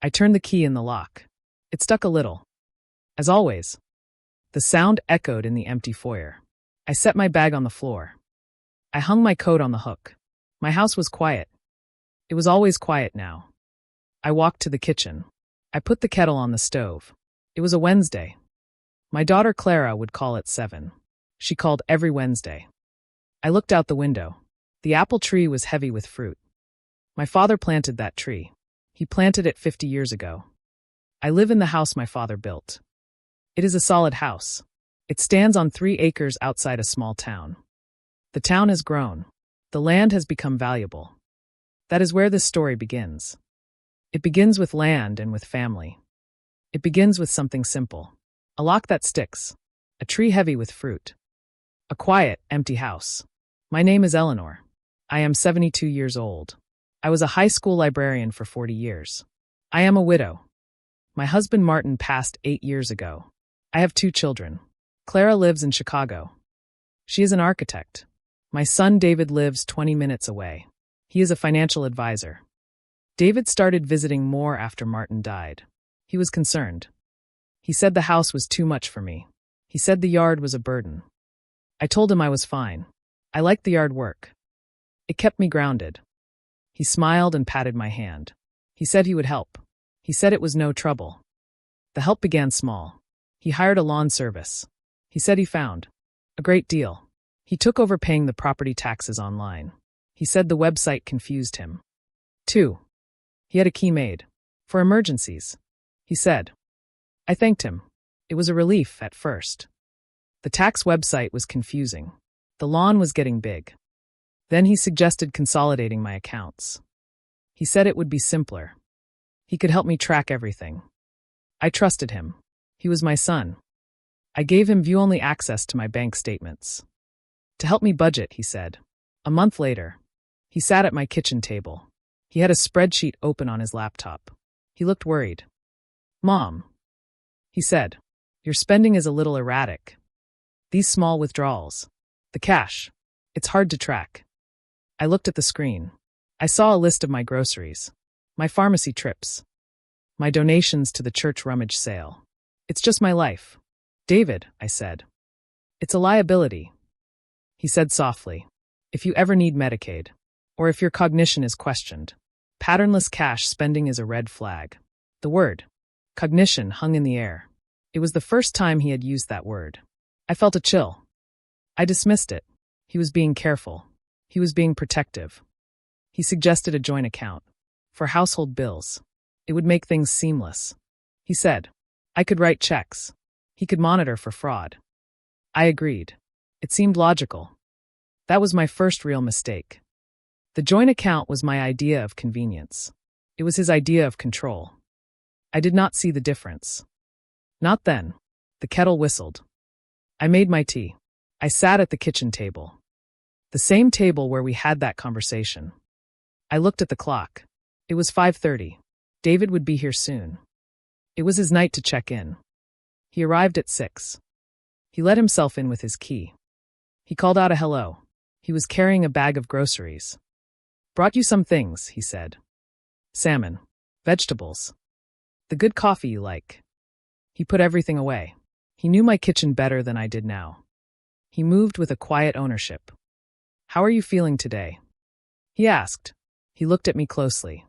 I turned the key in the lock. It stuck a little. As always. The sound echoed in the empty foyer. I set my bag on the floor. I hung my coat on the hook. My house was quiet. It was always quiet now. I walked to the kitchen. I put the kettle on the stove. It was a Wednesday. My daughter Clara would call at 7. She called every Wednesday. I looked out the window. The apple tree was heavy with fruit. My father planted that tree. He planted it 50 years ago. I live in the house my father built. It is a solid house. It stands on 3 acres outside a small town. The town has grown. The land has become valuable. That is where this story begins. It begins with land and with family. It begins with something simple. A lock that sticks. A tree heavy with fruit. A quiet, empty house. My name is Eleanor. I am 72 years old. I was a high school librarian for 40 years. I am a widow. My husband Martin passed 8 years ago. I have 2 children. Clara lives in Chicago. She is an architect. My son David lives 20 minutes away. He is a financial advisor. David started visiting more after Martin died. He was concerned. He said the house was too much for me. He said the yard was a burden. I told him I was fine. I liked the yard work. It kept me grounded. He smiled and patted my hand. He said he would help. He said it was no trouble. The help began small. He hired a lawn service. He said he found a great deal. He took over paying the property taxes online. He said the website confused him. 2. He had a key made. For emergencies. He said. I thanked him. It was a relief at first. The tax website was confusing. The lawn was getting big. Then he suggested consolidating my accounts. He said it would be simpler. He could help me track everything. I trusted him. He was my son. I gave him view-only access to my bank statements. To help me budget, he said. A month later, he sat at my kitchen table. He had a spreadsheet open on his laptop. He looked worried. Mom, he said, your spending is a little erratic. These small withdrawals. The cash. It's hard to track. I looked at the screen. I saw a list of my groceries, my pharmacy trips, my donations to the church rummage sale. It's just my life. David, I said. It's a liability. He said softly. If you ever need Medicaid, or if your cognition is questioned, patternless cash spending is a red flag. The word, cognition, hung in the air. It was the first time he had used that word. I felt a chill. I dismissed it. He was being careful. He was being protective. He suggested a joint account. For household bills. It would make things seamless. He said. I could write checks. He could monitor for fraud. I agreed. It seemed logical. That was my first real mistake. The joint account was my idea of convenience. It was his idea of control. I did not see the difference. Not then. The kettle whistled. I made my tea. I sat at the kitchen table. The same table where we had that conversation. I looked at the clock. It was 5:30. David would be here soon. It was his night to check in. He arrived at 6. He let himself in with his key. He called out a hello. He was carrying a bag of groceries. Brought you some things, he said. Salmon. Vegetables. The good coffee you like. He put everything away. He knew my kitchen better than I did now. He moved with a quiet ownership. How are you feeling today? He asked. He looked at me closely.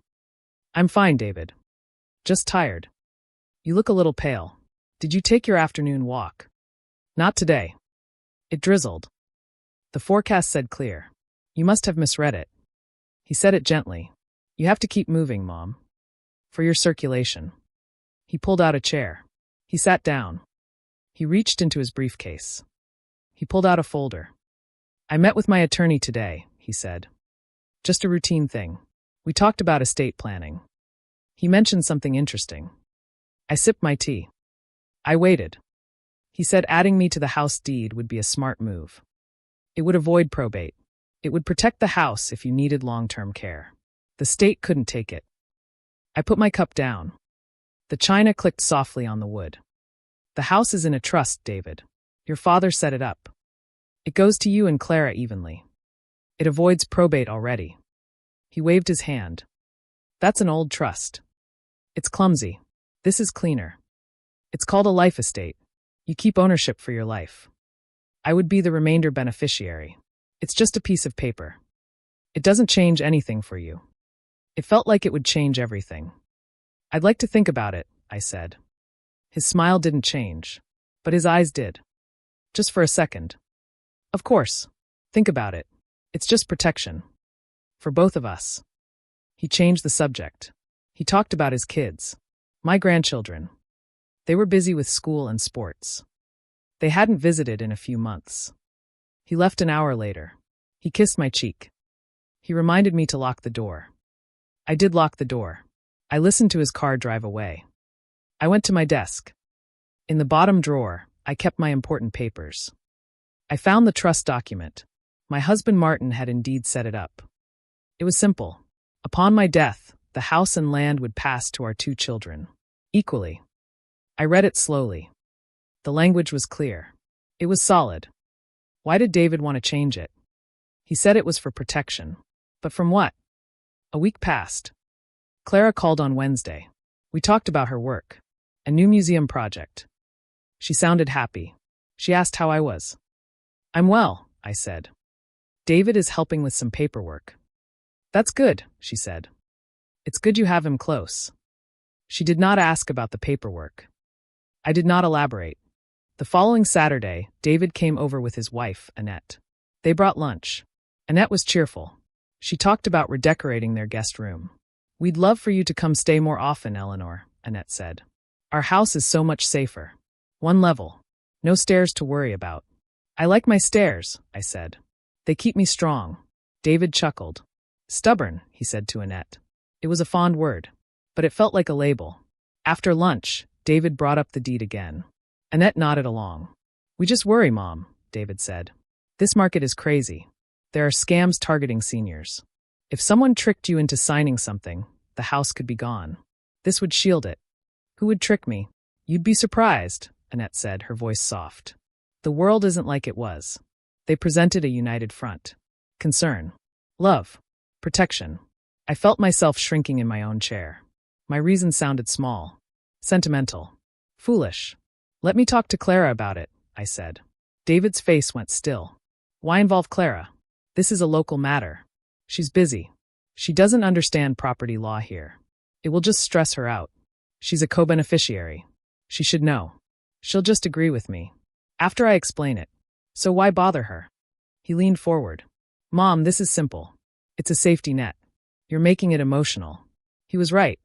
I'm fine, David. Just tired. You look a little pale. Did you take your afternoon walk? Not today. It drizzled. The forecast said clear. You must have misread it. He said it gently. You have to keep moving, Mom. For your circulation. He pulled out a chair. He sat down. He reached into his briefcase. He pulled out a folder. I met with my attorney today, he said. Just a routine thing. We talked about estate planning. He mentioned something interesting. I sipped my tea. I waited. He said adding me to the house deed would be a smart move. It would avoid probate. It would protect the house if you needed long-term care. The state couldn't take it. I put my cup down. The china clicked softly on the wood. The house is in a trust, David. Your father set it up. It goes to you and Clara evenly. It avoids probate already. He waved his hand. That's an old trust. It's clumsy. This is cleaner. It's called a life estate. You keep ownership for your life. I would be the remainder beneficiary. It's just a piece of paper. It doesn't change anything for you. It felt like it would change everything. I'd like to think about it, I said. His smile didn't change, but his eyes did. Just for a second. Of course. Think about it. It's just protection. For both of us. He changed the subject. He talked about his kids. My grandchildren. They were busy with school and sports. They hadn't visited in a few months. He left an hour later. He kissed my cheek. He reminded me to lock the door. I did lock the door. I listened to his car drive away. I went to my desk. In the bottom drawer, I kept my important papers. I found the trust document. My husband Martin had indeed set it up. It was simple. Upon my death, the house and land would pass to our 2 children. Equally. I read it slowly. The language was clear. It was solid. Why did David want to change it? He said it was for protection. But from what? A week passed. Clara called on Wednesday. We talked about her work. A new museum project. She sounded happy. She asked how I was. I'm well, I said. David is helping with some paperwork. That's good, she said. It's good you have him close. She did not ask about the paperwork. I did not elaborate. The following Saturday, David came over with his wife, Annette. They brought lunch. Annette was cheerful. She talked about redecorating their guest room. We'd love for you to come stay more often, Eleanor, Annette said. Our house is so much safer. 1 level. No stairs to worry about. I like my stairs, I said. They keep me strong. David chuckled. Stubborn, he said to Annette. It was a fond word, but it felt like a label. After lunch, David brought up the deed again. Annette nodded along. We just worry, Mom, David said. This market is crazy. There are scams targeting seniors. If someone tricked you into signing something, the house could be gone. This would shield it. Who would trick me? You'd be surprised, Annette said, her voice soft. The world isn't like it was. They presented a united front. Concern. Love. Protection. I felt myself shrinking in my own chair. My reason sounded small. Sentimental. Foolish. Let me talk to Clara about it, I said. David's face went still. Why involve Clara? This is a local matter. She's busy. She doesn't understand property law here. It will just stress her out. She's a co-beneficiary. She should know. She'll just agree with me. After I explain it. So why bother her? He leaned forward. Mom, this is simple. It's a safety net. You're making it emotional. He was right.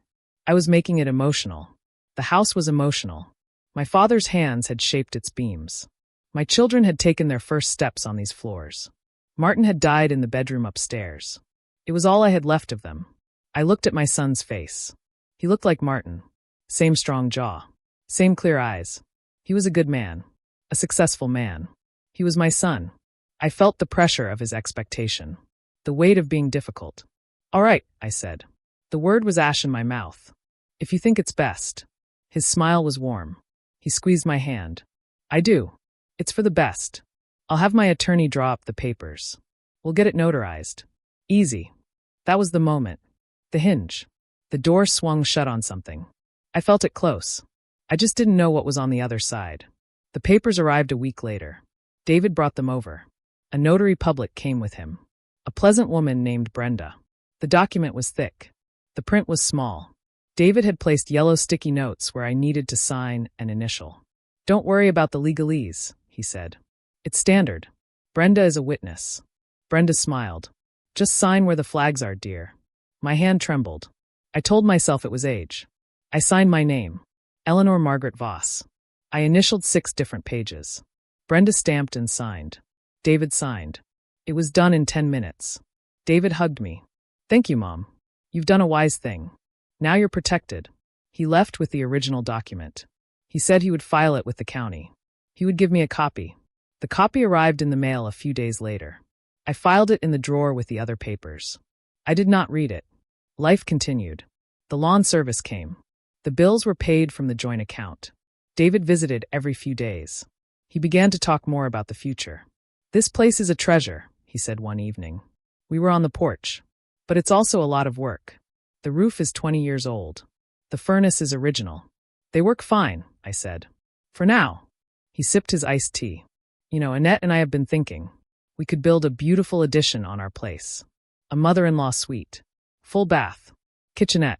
I was making it emotional. The house was emotional. My father's hands had shaped its beams. My children had taken their first steps on these floors. Martin had died in the bedroom upstairs. It was all I had left of them. I looked at my son's face. He looked like Martin. Same strong jaw. Same clear eyes. He was a good man. A successful man. He was my son. I felt the pressure of his expectation. The weight of being difficult. All right, I said. The word was ash in my mouth. If you think it's best. His smile was warm. He squeezed my hand. I do. It's for the best. I'll have my attorney draw up the papers. We'll get it notarized. Easy. That was the moment. The hinge. The door swung shut on something. I felt it close. I just didn't know what was on the other side. The papers arrived a week later. David brought them over. A notary public came with him. A pleasant woman named Brenda. The document was thick. The print was small. David had placed yellow sticky notes where I needed to sign and initial. Don't worry about the legalese, he said. It's standard. Brenda is a witness. Brenda smiled. Just sign where the flags are, dear. My hand trembled. I told myself it was age. I signed my name. Eleanor Margaret Voss. I initialed 6 different pages. Brenda stamped and signed. David signed. It was done in 10 minutes. David hugged me. Thank you, Mom. You've done a wise thing. Now you're protected. He left with the original document. He said he would file it with the county. He would give me a copy. The copy arrived in the mail a few days later. I filed it in the drawer with the other papers. I did not read it. Life continued. The lawn service came. The bills were paid from the joint account. David visited every few days. He began to talk more about the future. This place is a treasure, he said one evening. We were on the porch. But it's also a lot of work. The roof is 20 years old. The furnace is original. They work fine, I said. For now. He sipped his iced tea. You know, Annette and I have been thinking. We could build a beautiful addition on our place. A mother-in-law suite. Full bath. Kitchenette.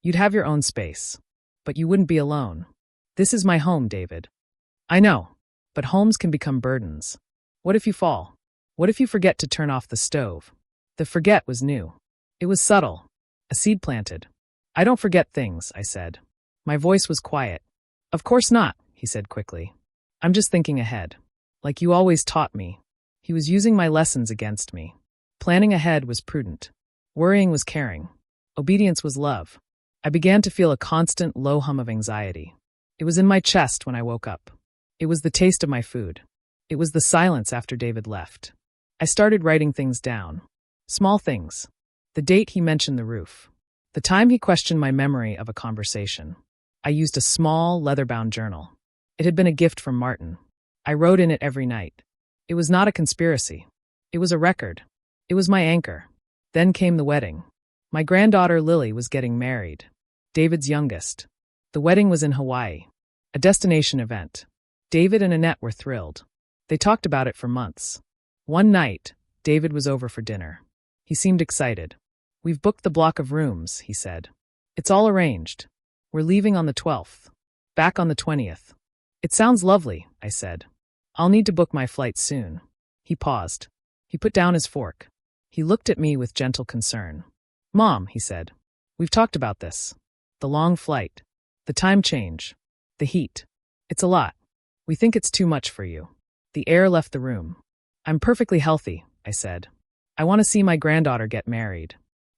You'd have your own space. But you wouldn't be alone. This is my home, David. I know. But homes can become burdens. What if you fall? What if you forget to turn off the stove? The forget was new. It was subtle. A seed planted. I don't forget things, I said. My voice was quiet. Of course not, he said quickly. I'm just thinking ahead. Like you always taught me. He was using my lessons against me. Planning ahead was prudent. Worrying was caring. Obedience was love. I began to feel a constant low hum of anxiety. It was in my chest when I woke up. It was the taste of my food. It was the silence after David left. I started writing things down. Small things. The date he mentioned the roof. The time he questioned my memory of a conversation. I used a small, leather-bound journal. It had been a gift from Martin. I wrote in it every night. It was not a conspiracy. It was a record. It was my anchor. Then came the wedding. My granddaughter Lily was getting married. David's youngest. The wedding was in Hawaii. A destination event. David and Annette were thrilled. They talked about it for months. One night, David was over for dinner. He seemed excited. We've booked the block of rooms, he said. It's all arranged. We're leaving on the 12th. Back on the 20th. It sounds lovely, I said. I'll need to book my flight soon. He paused. He put down his fork. He looked at me with gentle concern. Mom, he said. We've talked about this. The long flight. The time change. The heat. It's a lot. We think it's too much for you. The air left the room. I'm perfectly healthy, I said. I want to see my granddaughter get married.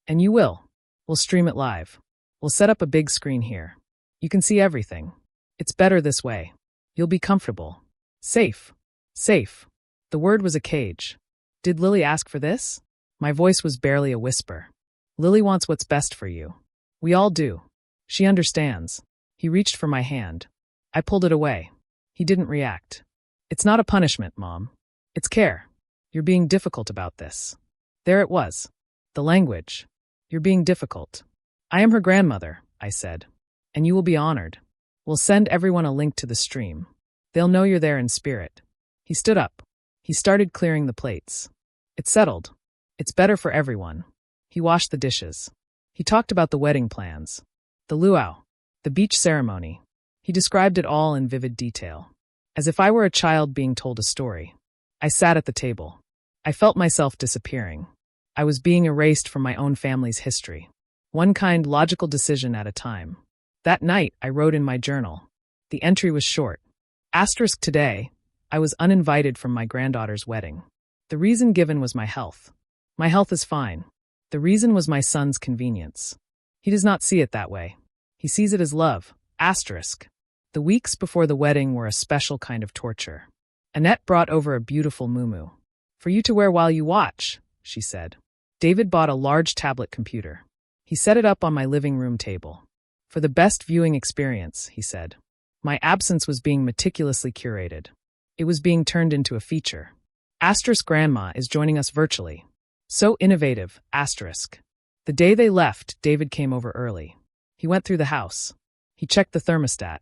And you will. We'll stream it live. We'll set up a big screen here. You can see everything. It's better this way. You'll be comfortable. Safe. Safe. The word was a cage. Did Lily ask for this? My voice was barely a whisper. Lily wants what's best for you. We all do. She understands. He reached for my hand. I pulled it away. He didn't react. It's not a punishment, Mom. It's care. You're being difficult about this. There it was. The language. You're being difficult. I am her grandmother, I said. And you will be honored. We'll send everyone a link to the stream. They'll know you're there in spirit. He stood up. He started clearing the plates. It's settled. It's better for everyone. He washed the dishes. He talked about the wedding plans. The luau. The beach ceremony. He described it all in vivid detail. As if I were a child being told a story. I sat at the table. I felt myself disappearing. I was being erased from my own family's history. One kind logical decision at a time. That night, I wrote in my journal. The entry was short. Asterisk today, I was uninvited from my granddaughter's wedding. The reason given was my health. My health is fine. The reason was my son's convenience. He does not see it that way. He sees it as love. Asterisk. The weeks before the wedding were a special kind of torture. Annette brought over a beautiful muumuu. For you to wear while you watch, she said. David bought a large tablet computer. He set it up on my living room table. For the best viewing experience, he said. My absence was being meticulously curated. It was being turned into a feature. Asterisk grandma is joining us virtually. So innovative, asterisk. The day they left, David came over early. He went through the house. He checked the thermostat,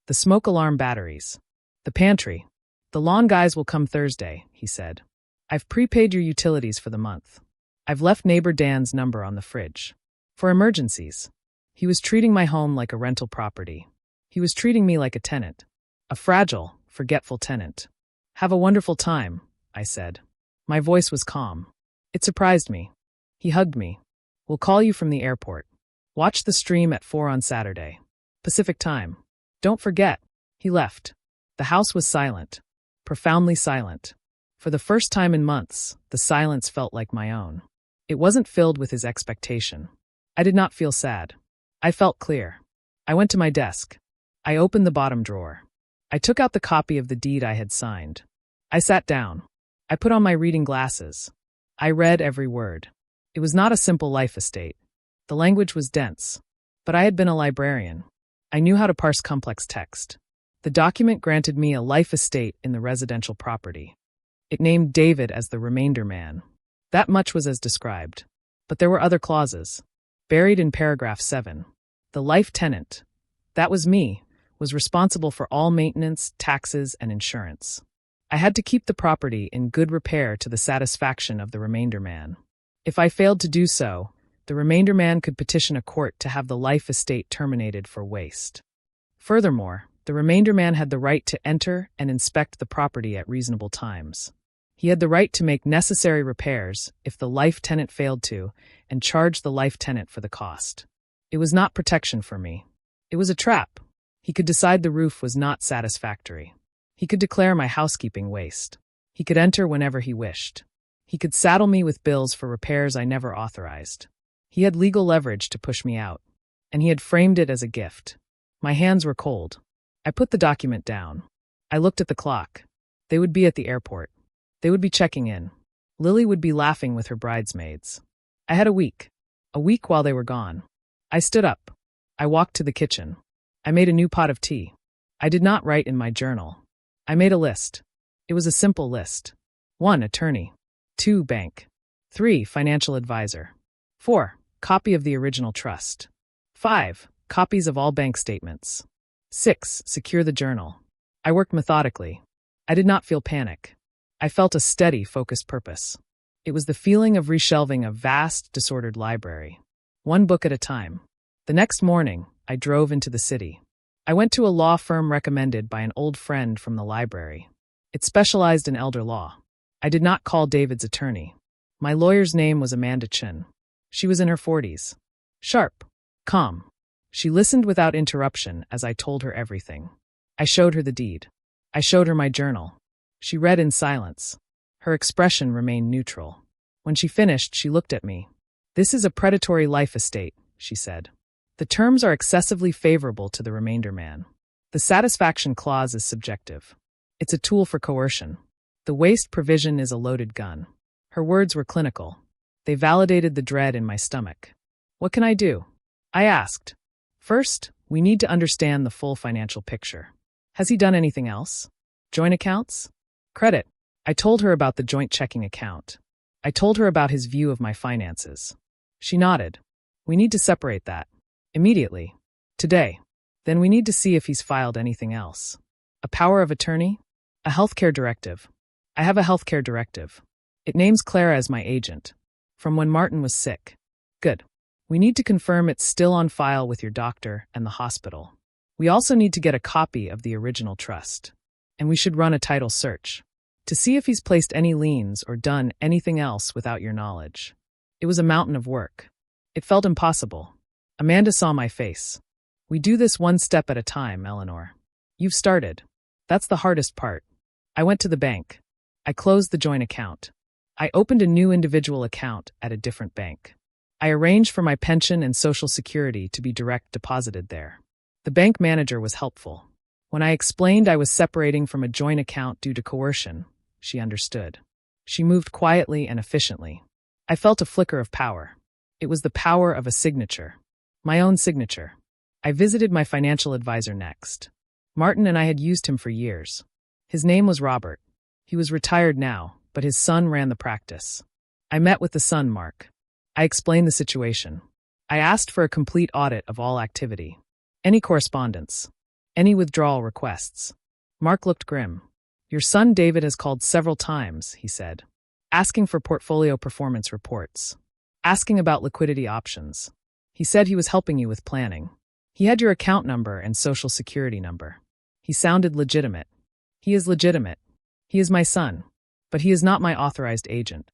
the smoke alarm batteries, the pantry. The lawn guys will come Thursday, he said. I've prepaid your utilities for the month. I've left neighbor Dan's number on the fridge. For emergencies. He was treating my home like a rental property. He was treating me like a tenant. A fragile, forgetful tenant. Have a wonderful time, I said. My voice was calm. It surprised me. He hugged me. We'll call you from the airport. Watch the stream at 4 on Saturday. Pacific time. Don't forget. He left. The house was silent. Profoundly silent. For the first time in months, the silence felt like my own. It wasn't filled with his expectation. I did not feel sad. I felt clear. I went to my desk. I opened the bottom drawer. I took out the copy of the deed I had signed. I sat down. I put on my reading glasses. I read every word. It was not a simple life estate. The language was dense. But I had been a librarian. I knew how to parse complex text. The document granted me a life estate in the residential property. It named David as the remainder man. That much was as described. But there were other clauses. Buried in paragraph 7. The life tenant, that was me, was responsible for all maintenance, taxes, and insurance. I had to keep the property in good repair to the satisfaction of the remainder man. If I failed to do so, the remainder man could petition a court to have the life estate terminated for waste. Furthermore, the remainder man had the right to enter and inspect the property at reasonable times. He had the right to make necessary repairs if the life tenant failed to, and charge the life tenant for the cost. It was not protection for me. It was a trap. He could decide the roof was not satisfactory. He could declare my housekeeping waste. He could enter whenever he wished. He could saddle me with bills for repairs I never authorized. He had legal leverage to push me out, and he had framed it as a gift. My hands were cold. I put the document down. I looked at the clock. They would be at the airport. They would be checking in. Lily would be laughing with her bridesmaids. I had a week while they were gone. I stood up. I walked to the kitchen. I made a new pot of tea. I did not write in my journal. I made a list. It was a simple list. 1. Attorney. 2. Bank. 3. Financial advisor. 4. Copy of the original trust. 5. Copies of all bank statements. 6. Secure the journal. I worked methodically. I did not feel panic. I felt a steady, focused purpose. It was the feeling of reshelving a vast, disordered library. One book at a time. The next morning, I drove into the city. I went to a law firm recommended by an old friend from the library. It specialized in elder law. I did not call David's attorney. My lawyer's name was Amanda Chin. She was in her 40s. Sharp. Calm. She listened without interruption as I told her everything. I showed her the deed. I showed her my journal. She read in silence. Her expression remained neutral. When she finished, she looked at me. "This is a predatory life estate," she said. "The terms are excessively favorable to the remainder man. The satisfaction clause is subjective. It's a tool for coercion. The waste provision is a loaded gun." Her words were clinical. They validated the dread in my stomach. "What can I do?" I asked. "First, we need to understand the full financial picture. Has he done anything else? Joint accounts? Credit?" I told her about the joint checking account. I told her about his view of my finances. She nodded. "We need to separate that. Immediately. Today. Then we need to see if he's filed anything else. A power of attorney? A healthcare directive. I have a healthcare directive. It names Clara as my agent. From when Martin was sick. Good. We need to confirm it's still on file with your doctor and the hospital. We also need to get a copy of the original trust. And we should run a title search to see if he's placed any liens or done anything else without your knowledge." It was a mountain of work. It felt impossible. Amanda saw my face. "We do this one step at a time, Eleanor. You've started. That's the hardest part." I went to the bank. I closed the joint account. I opened a new individual account at a different bank. I arranged for my pension and Social Security to be direct deposited there. The bank manager was helpful. When I explained I was separating from a joint account due to coercion, she understood. She moved quietly and efficiently. I felt a flicker of power. It was the power of a signature. My own signature. I visited my financial advisor next. Martin and I had used him for years. His name was Robert. He was retired now, but his son ran the practice. I met with the son, Mark. I explained the situation. I asked for a complete audit of all activity. Any correspondence. Any withdrawal requests. Mark looked grim. "Your son David has called several times," he said. "Asking for portfolio performance reports. Asking about liquidity options. He said he was helping you with planning. He had your account number and Social Security number. He sounded legitimate. He is legitimate. He is my son. But he is not my authorized agent."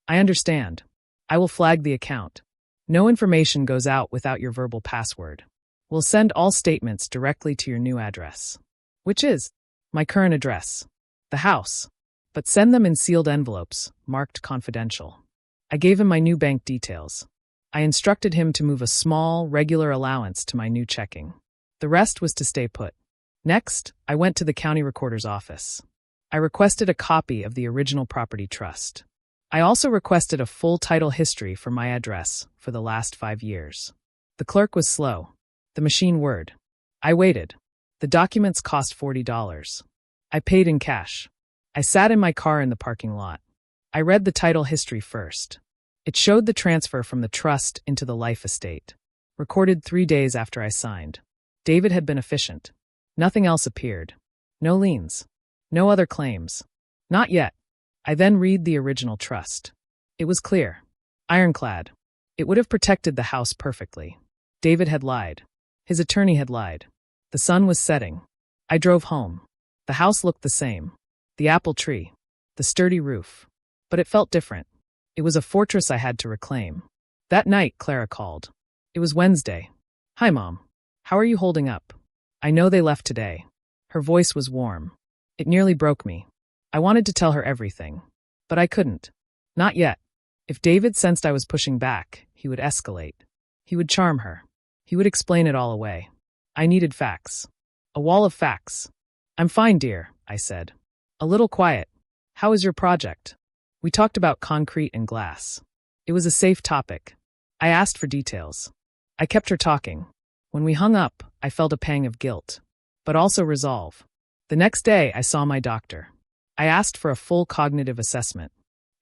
"I understand. I will flag the account. No information goes out without your verbal password. We'll send all statements directly to your new address." "Which is?" "My current address. The house. But send them in sealed envelopes, marked confidential." I gave him my new bank details. I instructed him to move a small, regular allowance to my new checking. The rest was to stay put. Next, I went to the county recorder's office. I requested a copy of the original property trust. I also requested a full title history for my address for the last 5 years. The clerk was slow. The machine whirred. I waited. The documents cost $40. I paid in cash. I sat in my car in the parking lot. I read the title history first. It showed the transfer from the trust into the life estate. recorded 3 days after I signed. David had been efficient. Nothing else appeared. No liens. No other claims. Not yet. I then read the original trust. It was clear. Ironclad. It would have protected the house perfectly. David had lied. His attorney had lied. The sun was setting. I drove home. The house looked the same. The apple tree. The sturdy roof. But it felt different. It was a fortress I had to reclaim. That night, Clara called. It was Wednesday. "Hi, Mom. How are you holding up? I know they left today." Her voice was warm. It nearly broke me. I wanted to tell her everything. But I couldn't. Not yet. If David sensed I was pushing back, he would escalate. He would charm her. He would explain it all away. I needed facts. A wall of facts. "I'm fine, dear," I said. "A little quiet. How is your project?" We talked about concrete and glass. It was a safe topic. I asked for details. I kept her talking. When we hung up, I felt a pang of guilt, but also resolve. The next day, I saw my doctor. I asked for a full cognitive assessment.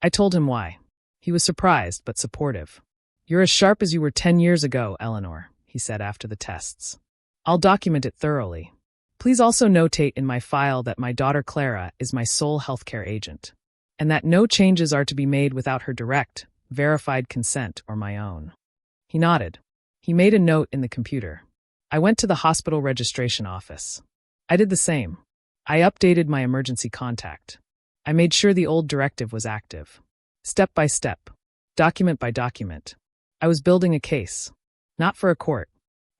I told him why. He was surprised, but supportive. "You're as sharp as you were 10 years ago, Eleanor," he said after the tests. "I'll document it thoroughly. Please also notate in my file that my daughter Clara is my sole healthcare agent, and that no changes are to be made without her direct, verified consent or my own." He nodded. He made a note in the computer. I went to the hospital registration office. I did the same. I updated my emergency contact. I made sure the old directive was active. Step by step, document by document. I was building a case. Not for a court.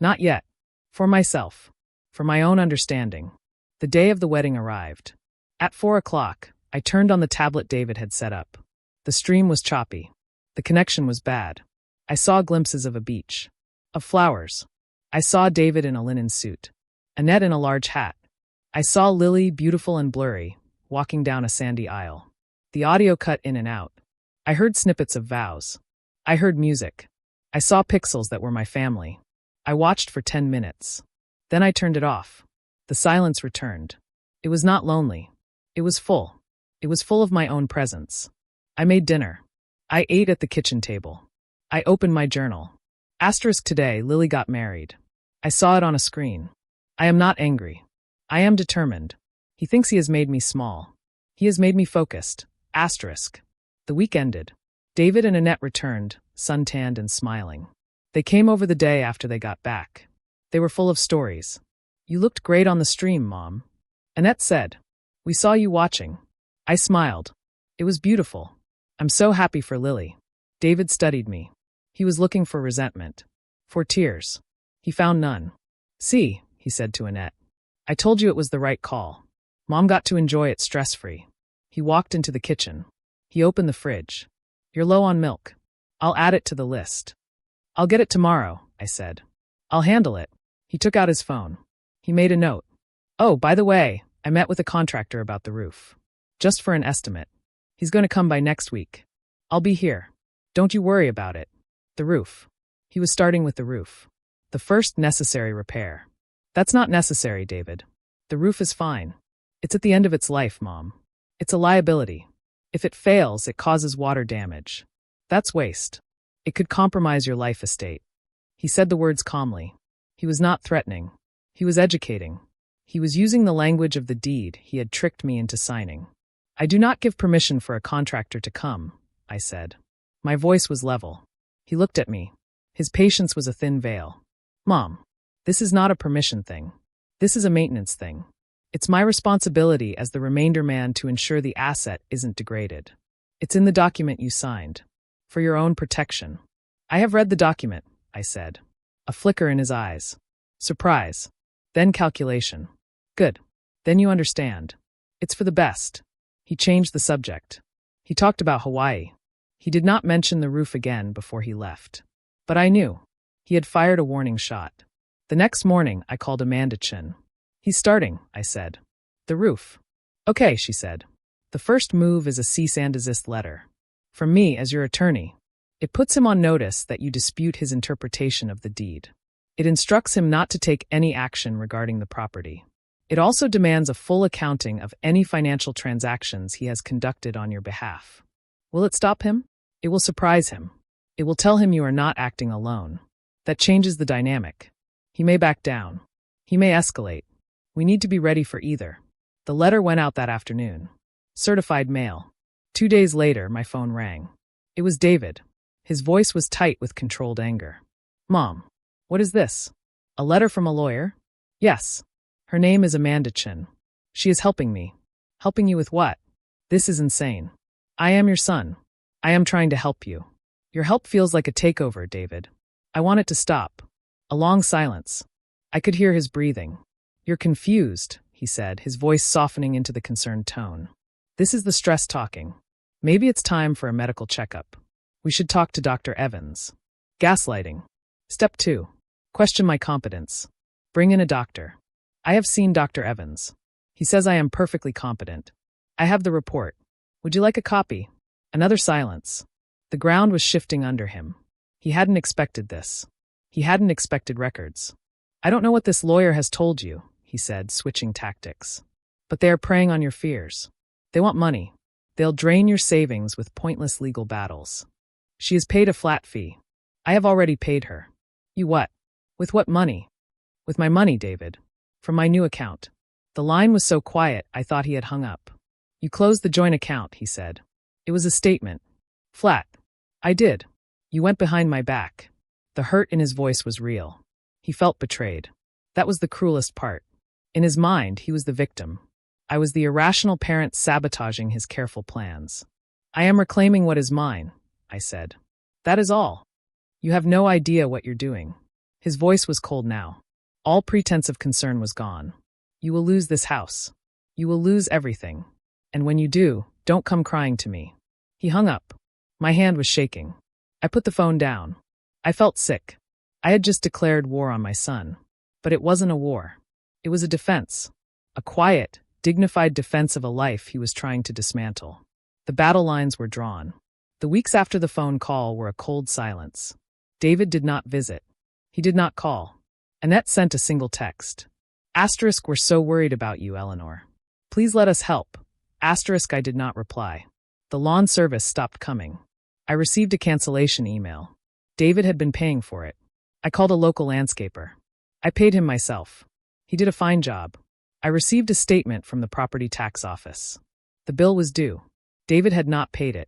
Not yet. For myself. For my own understanding. The day of the wedding arrived. At 4 o'clock, I turned on the tablet David had set up. The stream was choppy. The connection was bad. I saw glimpses of a beach. Of flowers. I saw David in a linen suit. Annette in a large hat. I saw Lily, beautiful and blurry, walking down a sandy aisle. The audio cut in and out. I heard snippets of vows. I heard music. I saw pixels that were my family. I watched for 10 minutes. Then I turned it off. The silence returned. It was not lonely. It was full. It was full of my own presence. I made dinner. I ate at the kitchen table. I opened my journal. Asterisk today, Lily got married. I saw it on a screen. I am not angry. I am determined. He thinks he has made me small. He has made me focused. Asterisk. The week ended. David and Annette returned, suntanned and smiling. They came over the day after they got back. They were full of stories. "You looked great on the stream, Mom." Annette said. "We saw you watching." I smiled. It was beautiful. "I'm so happy for Lily." David studied me. He was looking for resentment. For tears. He found none. "See," he said to Annette. "I told you it was the right call. Mom got to enjoy it stress-free." He walked into the kitchen. He opened the fridge. "You're low on milk. I'll add it to the list." "I'll get it tomorrow," I said. "I'll handle it." He took out his phone. He made a note. "Oh, by the way, I met with a contractor about the roof. Just for an estimate. He's going to come by next week. I'll be here. Don't you worry about it." The roof. He was starting with the roof. The first necessary repair. "That's not necessary, David. The roof is fine. It's at the end of its life, Mom. It's a liability. If it fails, it causes water damage. That's waste. It could compromise your life estate." He said the words calmly. He was not threatening. He was educating. He was using the language of the deed he had tricked me into signing. "I do not give permission for a contractor to come," I said. My voice was level. He looked at me. His patience was a thin veil. "Mom, this is not a permission thing. This is a maintenance thing. It's my responsibility as the remainder man to ensure the asset isn't degraded. It's in the document you signed. For your own protection." "I have read the document," I said. A flicker in his eyes. Surprise. Then calculation. "Good. Then you understand. It's for the best." He changed the subject. He talked about Hawaii. He did not mention the roof again before he left. But I knew. He had fired a warning shot. The next morning, I called Amanda Chin. "He's starting," I said. "The roof." "Okay," she said. "The first move is a cease and desist letter. From me as your attorney. It puts him on notice that you dispute his interpretation of the deed. It instructs him not to take any action regarding the property. It also demands a full accounting of any financial transactions he has conducted on your behalf. Will it stop him? It will surprise him. It will tell him you are not acting alone. That changes the dynamic. He may back down. He may escalate. We need to be ready for either. The letter went out that afternoon. Certified mail. 2 days later, my phone rang. It was David. His voice was tight with controlled anger. Mom, what is this? A letter from a lawyer? Yes. Her name is Amanda Chin. She is helping me. Helping you with what? This is insane. I am your son. I am trying to help you. Your help feels like a takeover, David. I want it to stop. A long silence. I could hear his breathing. You're confused, he said, his voice softening into the concerned tone. This is the stress talking. Maybe it's time for a medical checkup. We should talk to Dr. Evans. Gaslighting. Step 2. Question my competence. Bring in a doctor. I have seen Dr. Evans. He says I am perfectly competent. I have the report. Would you like a copy? Another silence. The ground was shifting under him. He hadn't expected this. He hadn't expected records. I don't know what this lawyer has told you, he said, switching tactics. But they are preying on your fears. They want money. They'll drain your savings with pointless legal battles. She has paid a flat fee. I have already paid her. You what? With what money? With my money, David. From my new account. The line was so quiet, I thought he had hung up. You closed the joint account, he said. It was a statement. Flat. I did. You went behind my back. The hurt in his voice was real. He felt betrayed. That was the cruelest part. In his mind, he was the victim. I was the irrational parent sabotaging his careful plans. I am reclaiming what is mine, I said. That is all. You have no idea what you're doing. His voice was cold now. All pretense of concern was gone. You will lose this house. You will lose everything. And when you do, don't come crying to me. He hung up. My hand was shaking. I put the phone down. I felt sick. I had just declared war on my son. But it wasn't a war. It was a defense. A quiet, dignified defense of a life he was trying to dismantle. The battle lines were drawn. The weeks after the phone call were a cold silence. David did not visit. He did not call. Annette sent a single text. Asterisk, we're so worried about you, Eleanor. Please let us help. Asterisk, I did not reply. The lawn service stopped coming. I received a cancellation email. David had been paying for it. I called a local landscaper. I paid him myself. He did a fine job. I received a statement from the property tax office. The bill was due. David had not paid it.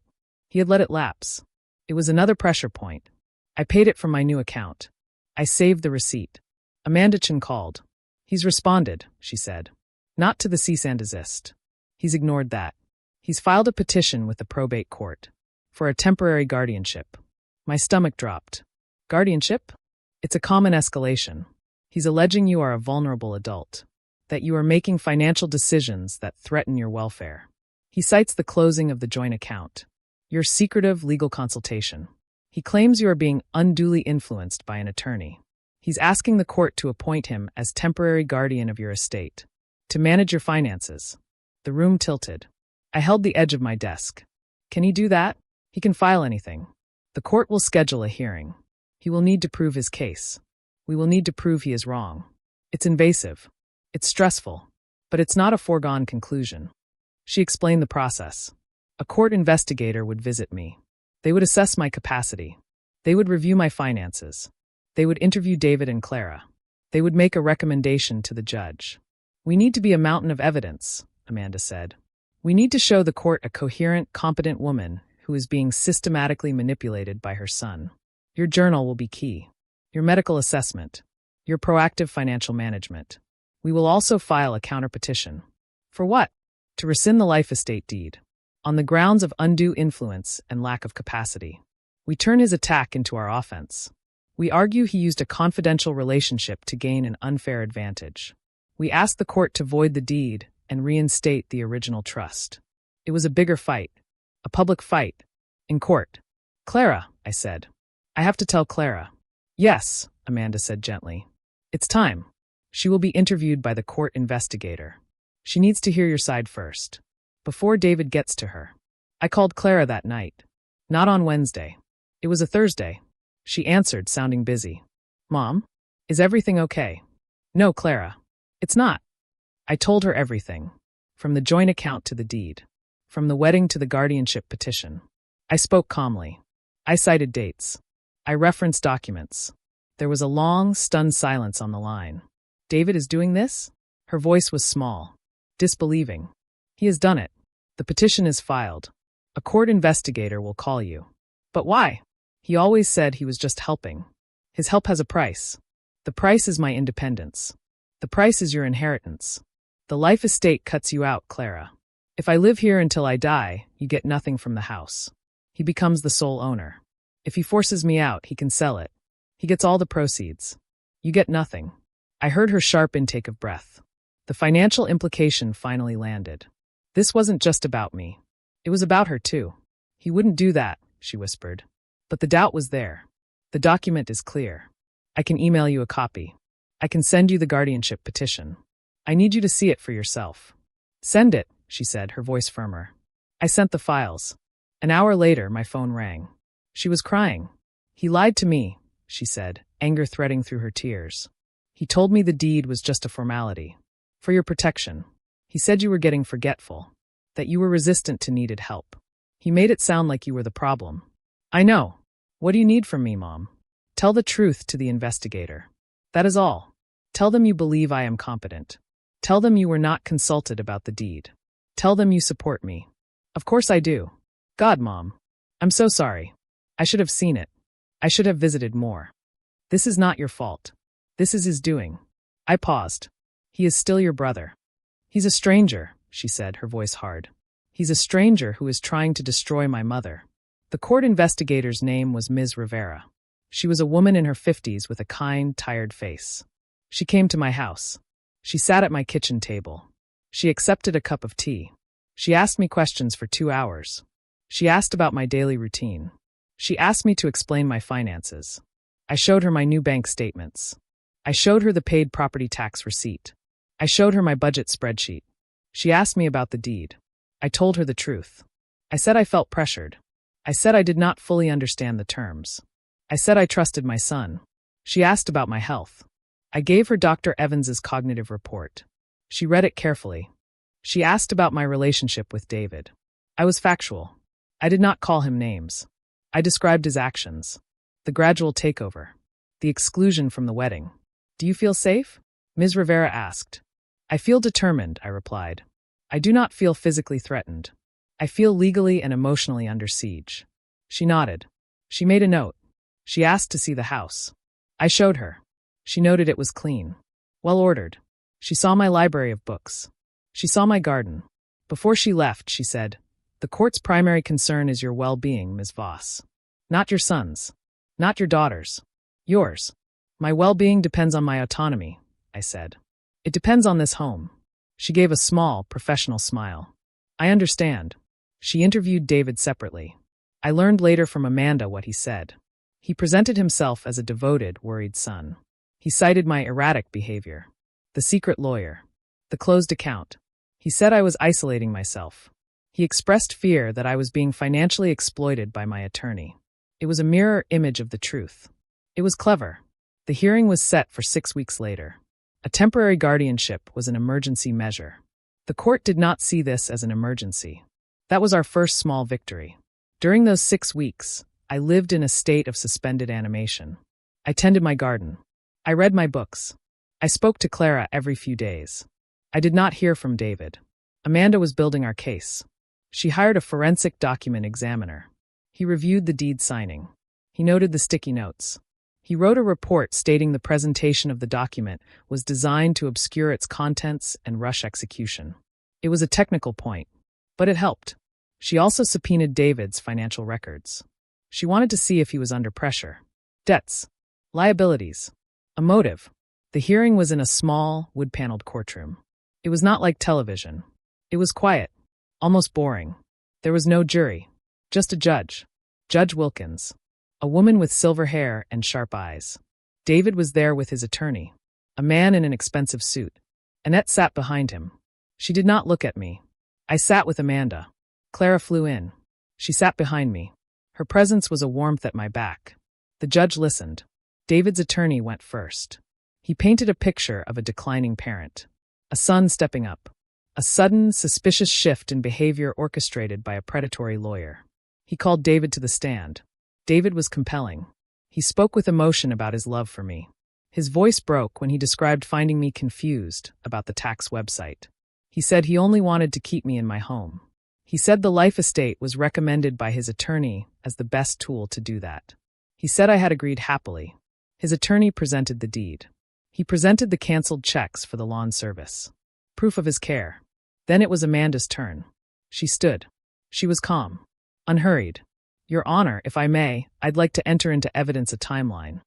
He had let it lapse. It was another pressure point. I paid it from my new account. I saved the receipt. Amanda Chin called. He's responded, she said. Not to the cease and desist. He's ignored that. He's filed a petition with the probate court for a temporary guardianship. My stomach dropped. Guardianship? It's a common escalation. He's alleging you are a vulnerable adult, that you are making financial decisions that threaten your welfare. He cites the closing of the joint account, your secretive legal consultation. He claims you are being unduly influenced by an attorney. He's asking the court to appoint him as temporary guardian of your estate, to manage your finances. The room tilted. I held the edge of my desk. Can he do that? He can file anything. The court will schedule a hearing. He will need to prove his case. We will need to prove he is wrong. It's invasive. It's stressful. But it's not a foregone conclusion. She explained the process. A court investigator would visit me. They would assess my capacity. They would review my finances. They would interview David and Clara. They would make a recommendation to the judge. We need to be a mountain of evidence, Amanda said. We need to show the court a coherent, competent woman who is being systematically manipulated by her son. Your journal will be key. Your medical assessment. Your proactive financial management. We will also file a counterpetition. For what? To rescind the life estate deed. On the grounds of undue influence and lack of capacity. We turn his attack into our offense. We argue he used a confidential relationship to gain an unfair advantage. We ask the court to void the deed and reinstate the original trust. It was a bigger fight. A public fight. In court. Clara, I said. I have to tell Clara. Yes, Amanda said gently. It's time. She will be interviewed by the court investigator. She needs to hear your side first. Before David gets to her. I called Clara that night. Not on Wednesday. It was a Thursday. She answered, sounding busy. Mom? Is everything okay? No, Clara. It's not. I told her everything. From the joint account to the deed. From the wedding to the guardianship petition. I spoke calmly. I cited dates. I referenced documents. There was a long, stunned silence on the line. David is doing this? Her voice was small, disbelieving. He has done it. The petition is filed. A court investigator will call you. But why? He always said he was just helping. His help has a price. The price is my independence. The price is your inheritance. The life estate cuts you out, Clara. If I live here until I die, you get nothing from the house. He becomes the sole owner. If he forces me out, he can sell it. He gets all the proceeds. You get nothing. I heard her sharp intake of breath. The financial implication finally landed. This wasn't just about me. It was about her too. He wouldn't do that, she whispered. But the doubt was there. The document is clear. I can email you a copy. I can send you the guardianship petition. I need you to see it for yourself. Send it, she said, her voice firmer. I sent the files. An hour later, my phone rang. She was crying. He lied to me, she said, anger threading through her tears. He told me the deed was just a formality. For your protection. He said you were getting forgetful. That you were resistant to needed help. He made it sound like you were the problem. I know. What do you need from me, Mom? Tell the truth to the investigator. That is all. Tell them you believe I am competent. Tell them you were not consulted about the deed. Tell them you support me. Of course I do. God, Mom. I'm so sorry. I should have seen it. I should have visited more. This is not your fault. This is his doing. I paused. He is still your brother. He's a stranger, she said, her voice hard. He's a stranger who is trying to destroy my mother. The court investigator's name was Ms. Rivera. She was a woman in her 50s with a kind, tired face. She came to my house. She sat at my kitchen table. She accepted a cup of tea. She asked me questions for 2 hours. She asked about my daily routine. She asked me to explain my finances. I showed her my new bank statements. I showed her the paid property tax receipt. I showed her my budget spreadsheet. She asked me about the deed. I told her the truth. I said I felt pressured. I said I did not fully understand the terms. I said I trusted my son. She asked about my health. I gave her Dr. Evans's cognitive report. She read it carefully. She asked about my relationship with David. I was factual. I did not call him names. I described his actions. The gradual takeover. The exclusion from the wedding. Do you feel safe? Ms. Rivera asked. I feel determined, I replied. I do not feel physically threatened. I feel legally and emotionally under siege. She nodded. She made a note. She asked to see the house. I showed her. She noted it was clean. Well ordered. She saw my library of books. She saw my garden. Before she left, she said, "The court's primary concern is your well-being, Ms. Voss. Not your son's. Not your daughter's. Yours. My well-being depends on my autonomy," I said. "It depends on this home." She gave a small, professional smile. I understand. She interviewed David separately. I learned later from Amanda what he said. He presented himself as a devoted, worried son. He cited my erratic behavior. The secret lawyer. The closed account. He said I was isolating myself. He expressed fear that I was being financially exploited by my attorney. It was a mirror image of the truth. It was clever. The hearing was set for 6 weeks later. A temporary guardianship was an emergency measure. The court did not see this as an emergency. That was our first small victory. During those 6 weeks, I lived in a state of suspended animation. I tended my garden. I read my books. I spoke to Clara every few days. I did not hear from David. Amanda was building our case. She hired a forensic document examiner. He reviewed the deed signing. He noted the sticky notes. He wrote a report stating the presentation of the document was designed to obscure its contents and rush execution. It was a technical point, but it helped. She also subpoenaed David's financial records. She wanted to see if he was under pressure. Debts. Liabilities. A motive. The hearing was in a small, wood-paneled courtroom. It was not like television. It was quiet. Almost boring. There was no jury. Just a judge. Judge Wilkins. A woman with silver hair and sharp eyes. David was there with his attorney. A man in an expensive suit. Annette sat behind him. She did not look at me. I sat with Amanda. Clara flew in. She sat behind me. Her presence was a warmth at my back. The judge listened. David's attorney went first. He painted a picture of a declining parent. A son stepping up. A sudden, suspicious shift in behavior orchestrated by a predatory lawyer. He called David to the stand. David was compelling. He spoke with emotion about his love for me. His voice broke when he described finding me confused about the tax website. He said he only wanted to keep me in my home. He said the life estate was recommended by his attorney as the best tool to do that. He said I had agreed happily. His attorney presented the deed. He presented the canceled checks for the lawn service. Proof of his care. Then it was Amanda's turn. She stood. She was calm, unhurried. Your Honor, if I may, I'd like to enter into evidence a timeline.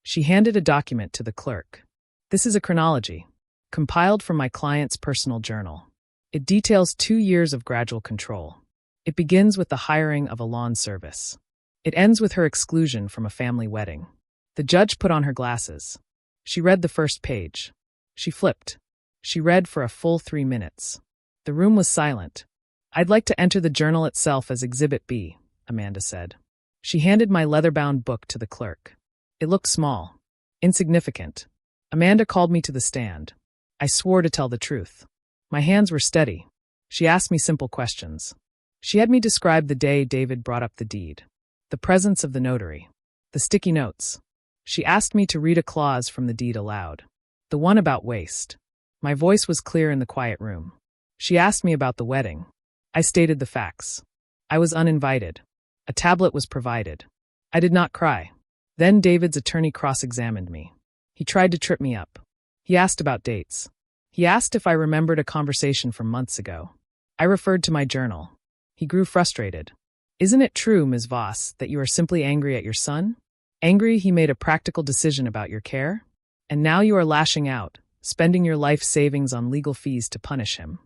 She handed a document to the clerk. This is a chronology, compiled from my client's personal journal. It details 2 years of gradual control. It begins with the hiring of a lawn service. It ends with her exclusion from a family wedding. The judge put on her glasses. She read the first page. She flipped. She read for a full 3 minutes. The room was silent. I'd like to enter the journal itself as Exhibit B, Amanda said. She handed my leather-bound book to the clerk. It looked small, insignificant. Amanda called me to the stand. I swore to tell the truth. My hands were steady. She asked me simple questions. She had me describe the day David brought up the deed, the presence of the notary, the sticky notes. She asked me to read a clause from the deed aloud, the one about waste. My voice was clear in the quiet room. She asked me about the wedding. I stated the facts. I was uninvited. A tablet was provided. I did not cry. Then David's attorney cross-examined me. He tried to trip me up. He asked about dates. He asked if I remembered a conversation from months ago. I referred to my journal. He grew frustrated. Isn't it true, Ms. Voss, that you are simply angry at your son? Angry he made a practical decision about your care? And now you are lashing out, spending your life savings on legal fees to punish him.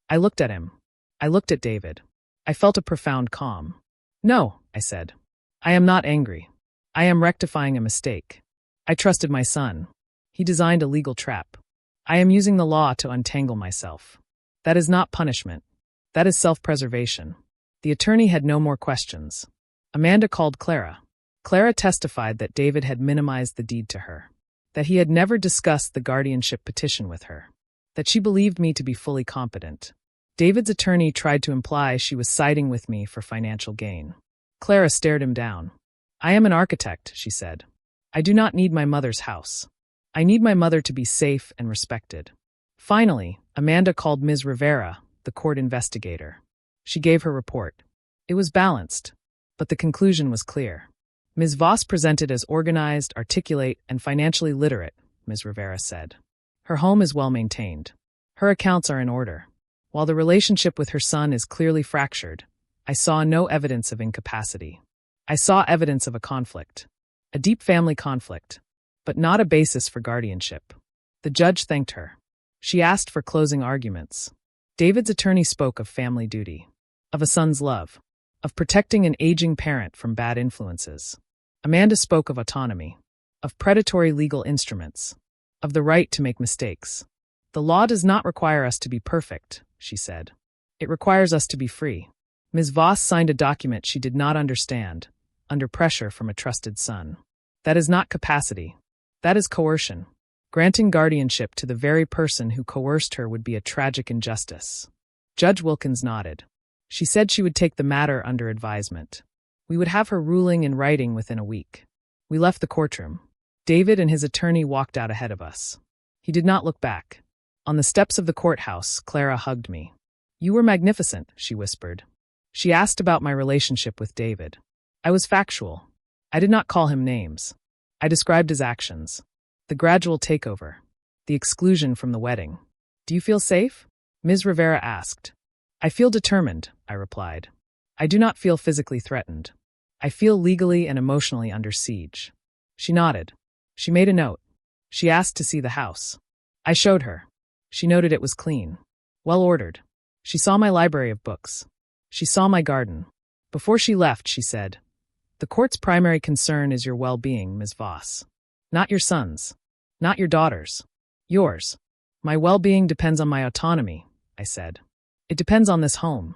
I looked at him. I looked at David. I felt a profound calm. No, I said. I am not angry. I am rectifying a mistake. I trusted my son. He designed a legal trap. I am using the law to untangle myself. That is not punishment. That is self-preservation. The attorney had no more questions. Amanda called Clara. Clara testified that David had minimized the deed to her, that he had never discussed the guardianship petition with her, that she believed me to be fully competent. David's attorney tried to imply she was siding with me for financial gain. Clara stared him down. I am an architect, she said. I do not need my mother's house. I need my mother to be safe and respected. Finally, Amanda called Ms. Rivera, the court investigator. She gave her report. It was balanced, but the conclusion was clear. Ms. Voss presented as organized, articulate, and financially literate, Ms. Rivera said. Her home is well maintained. Her accounts are in order. While the relationship with her son is clearly fractured, I saw no evidence of incapacity. I saw evidence of a conflict, a deep family conflict, but not a basis for guardianship. The judge thanked her. She asked for closing arguments. David's attorney spoke of family duty, of a son's love, of protecting an aging parent from bad influences. Amanda spoke of autonomy, of predatory legal instruments, of the right to make mistakes. The law does not require us to be perfect, she said. It requires us to be free. Ms. Voss signed a document she did not understand, under pressure from a trusted son. That is not capacity. That is coercion. Granting guardianship to the very person who coerced her would be a tragic injustice. Judge Wilkins nodded. She said she would take the matter under advisement. We would have her ruling in writing within a week. We left the courtroom. David and his attorney walked out ahead of us. He did not look back. On the steps of the courthouse, Clara hugged me. You were magnificent, she whispered. She asked about my relationship with David. I was factual. I did not call him names. I described his actions. The gradual takeover. The exclusion from the wedding. Do you feel safe? Ms. Rivera asked. I feel determined, I replied. I do not feel physically threatened. I feel legally and emotionally under siege. She nodded. She made a note. She asked to see the house. I showed her. She noted it was clean. Well ordered. She saw my library of books. She saw my garden. Before she left, she said, The court's primary concern is your well-being, Ms. Voss. Not your son's. Not your daughter's. Yours. My well-being depends on my autonomy, I said. It depends on this home.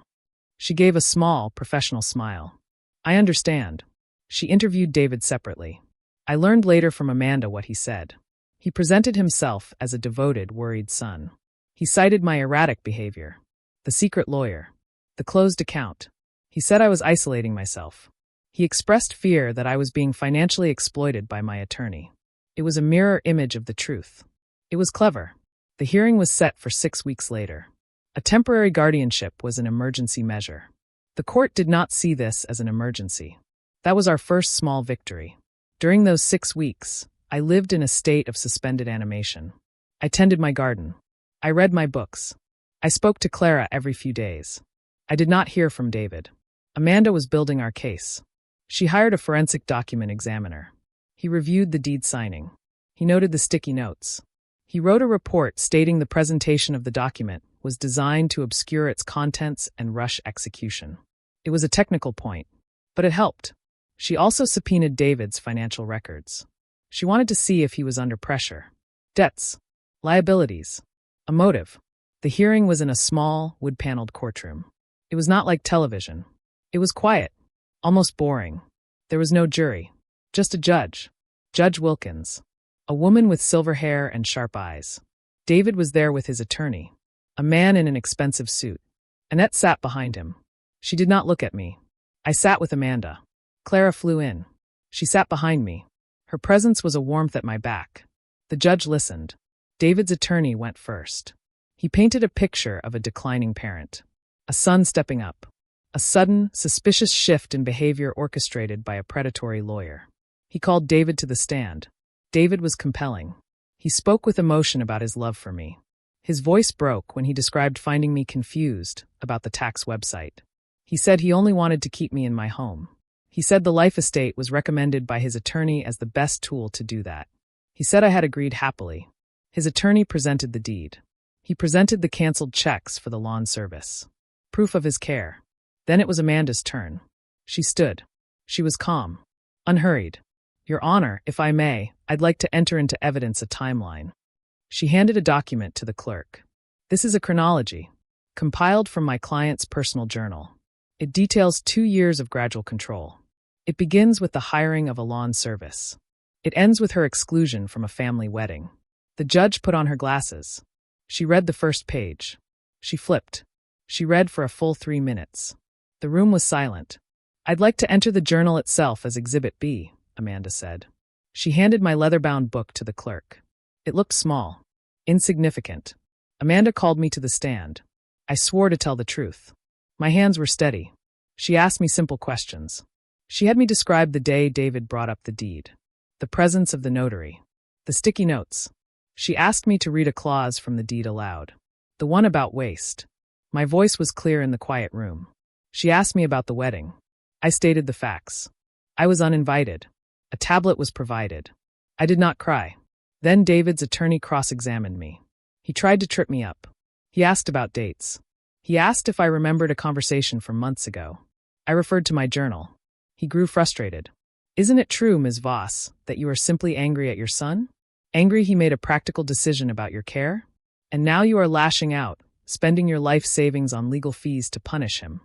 She gave a small, professional smile. I understand. She interviewed David separately. I learned later from Amanda what he said. He presented himself as a devoted, worried son. He cited my erratic behavior, the secret lawyer, the closed account. He said I was isolating myself. He expressed fear that I was being financially exploited by my attorney. It was a mirror image of the truth. It was clever. The hearing was set for 6 weeks later. A temporary guardianship was an emergency measure. The court did not see this as an emergency. That was our first small victory. During those 6 weeks, I lived in a state of suspended animation. I tended my garden. I read my books. I spoke to Clara every few days. I did not hear from David. Amanda was building our case. She hired a forensic document examiner. He reviewed the deed signing. He noted the sticky notes. He wrote a report stating the presentation of the document was designed to obscure its contents and rush execution. It was a technical point, but it helped. She also subpoenaed David's financial records. She wanted to see if he was under pressure. Debts, liabilities, a motive. The hearing was in a small, wood-paneled courtroom. It was not like television. It was quiet, almost boring. There was no jury, just a judge, Judge Wilkins, a woman with silver hair and sharp eyes. David was there with his attorney, a man in an expensive suit. Annette sat behind him. She did not look at me. I sat with Amanda. Clara flew in. She sat behind me. Her presence was a warmth at my back. The judge listened. David's attorney went first. He painted a picture of a declining parent, a son stepping up, a sudden, suspicious shift in behavior orchestrated by a predatory lawyer. He called David to the stand. David was compelling. He spoke with emotion about his love for me. His voice broke when he described finding me confused about the tax website. He said he only wanted to keep me in my home. He said the life estate was recommended by his attorney as the best tool to do that. He said I had agreed happily. His attorney presented the deed. He presented the canceled checks for the lawn service. Proof of his care. Then it was Amanda's turn. She stood. She was calm, unhurried. Your Honor, if I may, I'd like to enter into evidence a timeline. She handed a document to the clerk. This is a chronology, compiled from my client's personal journal. It details 2 years of gradual control. It begins with the hiring of a lawn service. It ends with her exclusion from a family wedding. The judge put on her glasses. She read the first page. She flipped. She read for a full 3 minutes. The room was silent. I'd like to enter the journal itself as Exhibit B, Amanda said. She handed my leather-bound book to the clerk. It looked small, insignificant. Amanda called me to the stand. I swore to tell the truth. My hands were steady. She asked me simple questions. She had me describe the day David brought up the deed, the presence of the notary, the sticky notes. She asked me to read a clause from the deed aloud, the one about waste. My voice was clear in the quiet room. She asked me about the wedding. I stated the facts. I was uninvited. A tablet was provided. I did not cry. Then David's attorney cross-examined me. He tried to trip me up. He asked about dates. He asked if I remembered a conversation from months ago. I referred to my journal. He grew frustrated. Isn't it true, Ms. Voss, that you are simply angry at your son? Angry he made a practical decision about your care? And now you are lashing out, spending your life savings on legal fees to punish him.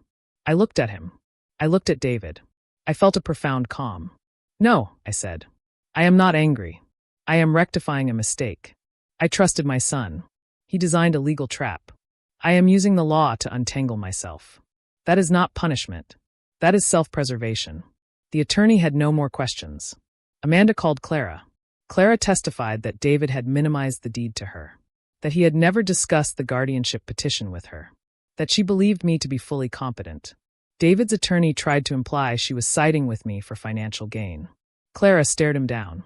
I looked at him. I looked at David. I felt a profound calm. No, I said. I am not angry. I am rectifying a mistake. I trusted my son. He designed a legal trap. I am using the law to untangle myself. That is not punishment. That is self-preservation. The attorney had no more questions. Amanda called Clara. Clara testified that David had minimized the deed to her, that he had never discussed the guardianship petition with her, that she believed me to be fully competent. David's attorney tried to imply she was siding with me for financial gain. Clara stared him down.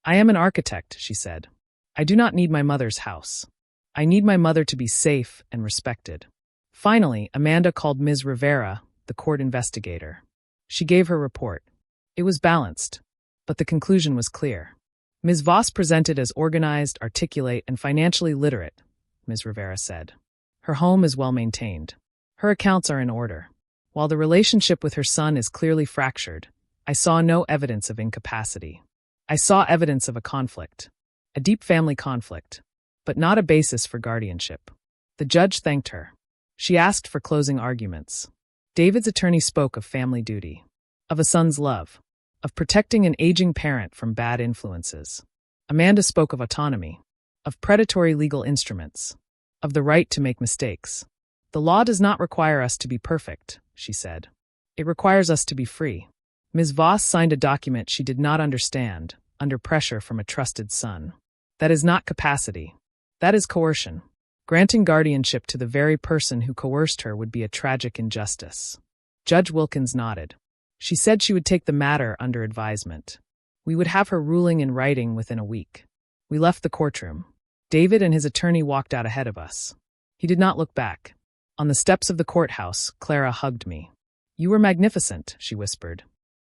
I am an architect, she said. I do not need my mother's house. I need my mother to be safe and respected. Finally, Amanda called Ms. Rivera, the court investigator. She gave her report. It was balanced, but the conclusion was clear. Ms. Voss presented as organized, articulate, and financially literate, Ms. Rivera said. Her home is well maintained. Her accounts are in order. While the relationship with her son is clearly fractured, I saw no evidence of incapacity. I saw evidence of a conflict, a deep family conflict, but not a basis for guardianship. The judge thanked her. She asked for closing arguments. David's attorney spoke of family duty, of a son's love, of protecting an aging parent from bad influences. Amanda spoke of autonomy, of predatory legal instruments, of the right to make mistakes. The law does not require us to be perfect, she said. It requires us to be free. Ms. Voss signed a document she did not understand, under pressure from a trusted son. That is not capacity. That is coercion. Granting guardianship to the very person who coerced her would be a tragic injustice. Judge Wilkins nodded. She said she would take the matter under advisement. We would have her ruling in writing within a week. We left the courtroom. David and his attorney walked out ahead of us. He did not look back. On the steps of the courthouse, Clara hugged me. "You were magnificent," she whispered.